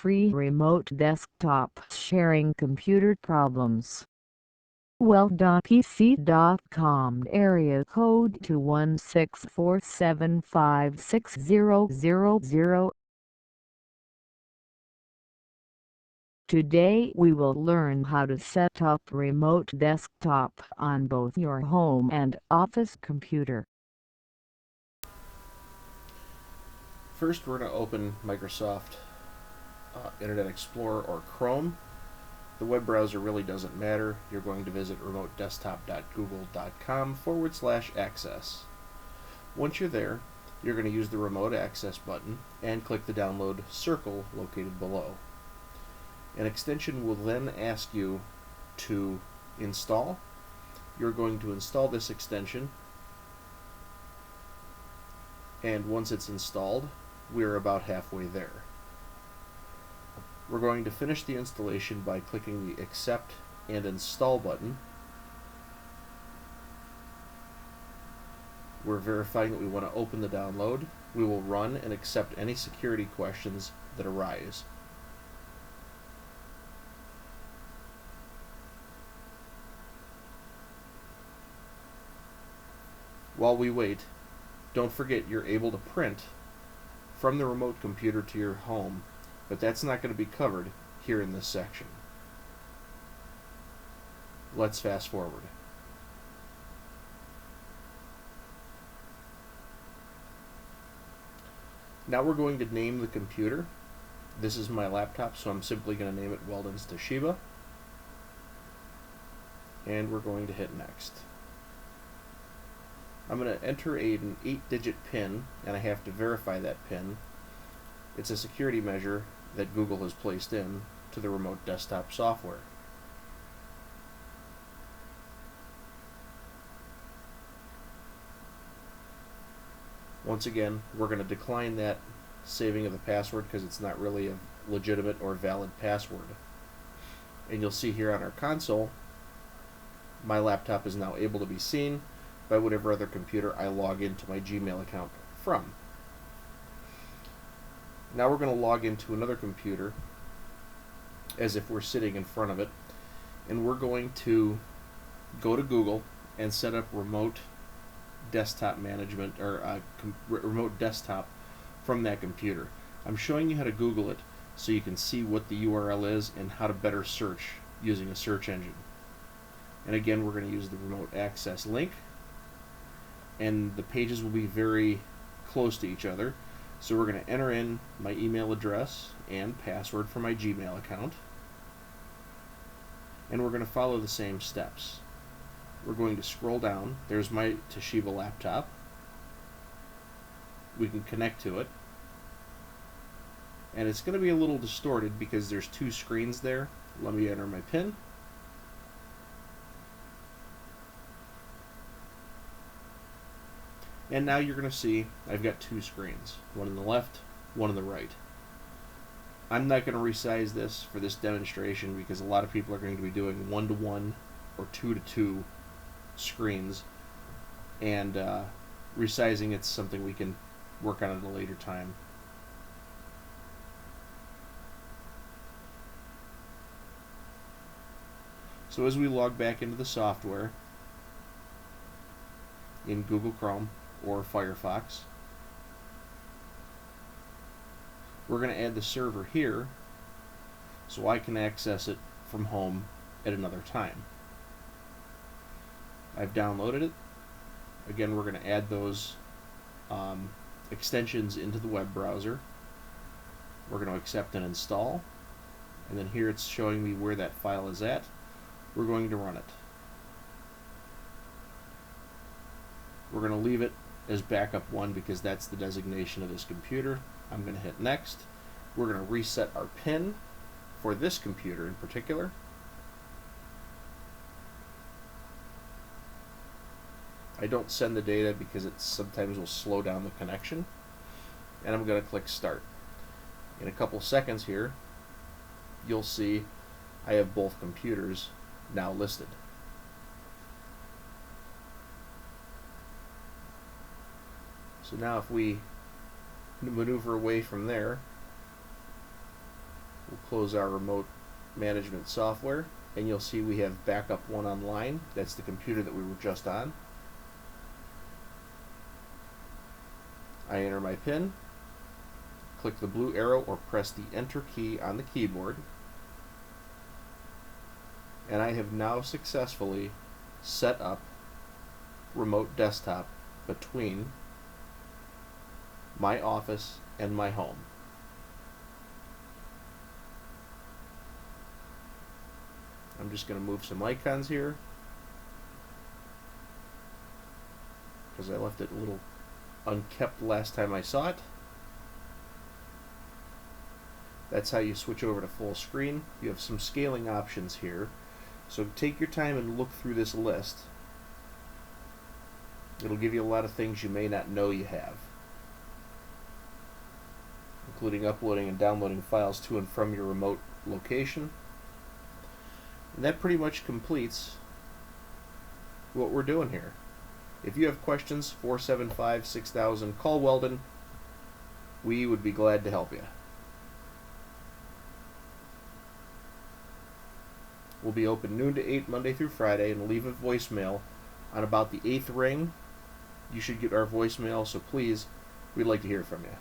free remote desktop sharing computer problems. Well.pc.com, area code 21647560000. Today we will learn how to set up remote desktop on both your home and office computer. First, we're going to open Microsoft Internet Explorer or Chrome. The web browser really doesn't matter. You're going to visit remotedesktop.google.com/access. Once you're there, you're going to use the remote access button and click the download circle located below. An extension will then ask you to install. You're going to install this extension, and once it's installed, we're about halfway there. We're going to finish the installation by clicking the Accept and Install button. We're verifying that we want to open the download. We will run and accept any security questions that arise. While we wait, don't forget you're able to print from the remote computer to your home, but that's not going to be covered here in this section. Let's fast forward. Now we're going to name the computer. This is my laptop, so I'm simply going to name it Weldon's Toshiba. And we're going to hit Next. I'm going to enter an 8-digit PIN, and I have to verify that PIN. It's a security measure that Google has placed in to the remote desktop software. Once again, we're going to decline that saving of the password because it's not really a legitimate or valid password. And you'll see here on our console, my laptop is now able to be seen by whatever other computer I log into my Gmail account from. Now we're going to log into another computer as if we're sitting in front of it, and we're going to go to Google and set up remote desktop management, or remote desktop from that computer. I'm showing you how to Google it so you can see what the URL is and how to better search using a search engine. And again, we're going to use the remote access link, and the pages will be very close to each other. So we're going to enter in my email address and password for my Gmail account, and we're going to follow the same steps. We're going to scroll down. There's my Toshiba laptop. We can connect to it, and it's going to be a little distorted because there's two screens there. Let me enter my PIN. And now you're going to see I've got two screens, one on the left, one on the right. I'm not going to resize this for this demonstration because a lot of people are going to be doing 1-to-1 or 2-to-2 screens, and resizing it's something we can work on at a later time. So as we log back into the software in Google Chrome or Firefox, we're going to add the server here so I can access it from home at another time. I've downloaded it. Again, we're going to add those extensions into the web browser. We're going to accept and install, and then here it's showing me where that file is at. We're going to run it. We're going to leave it as backup 1 because that's the designation of this computer. I'm going to hit Next. We're going to reset our PIN for this computer in particular. I don't send the data because it sometimes will slow down the connection. And I'm going to click Start. In a couple seconds here, you'll see I have both computers now listed. So now if we maneuver away from there, close our remote management software, and you'll see we have backup 1 online. That's the computer that we were just on. I enter my PIN, click the blue arrow or press the enter key on the keyboard, and I have now successfully set up remote desktop between my office and my home. I'm just going to move some icons here because I left it a little unkept last time I saw it. That's how you switch over to full screen. You have some scaling options here, so take your time and look through this list. It'll give you a lot of things you may not know you have, including uploading and downloading files to and from your remote location. And that pretty much completes what we're doing here. If you have questions, 475-6000, call Weldon. We would be glad to help you. We'll be open noon to 8 Monday through Friday, and leave a voicemail on about the 8th ring. You should get our voicemail, so please, we'd like to hear from you.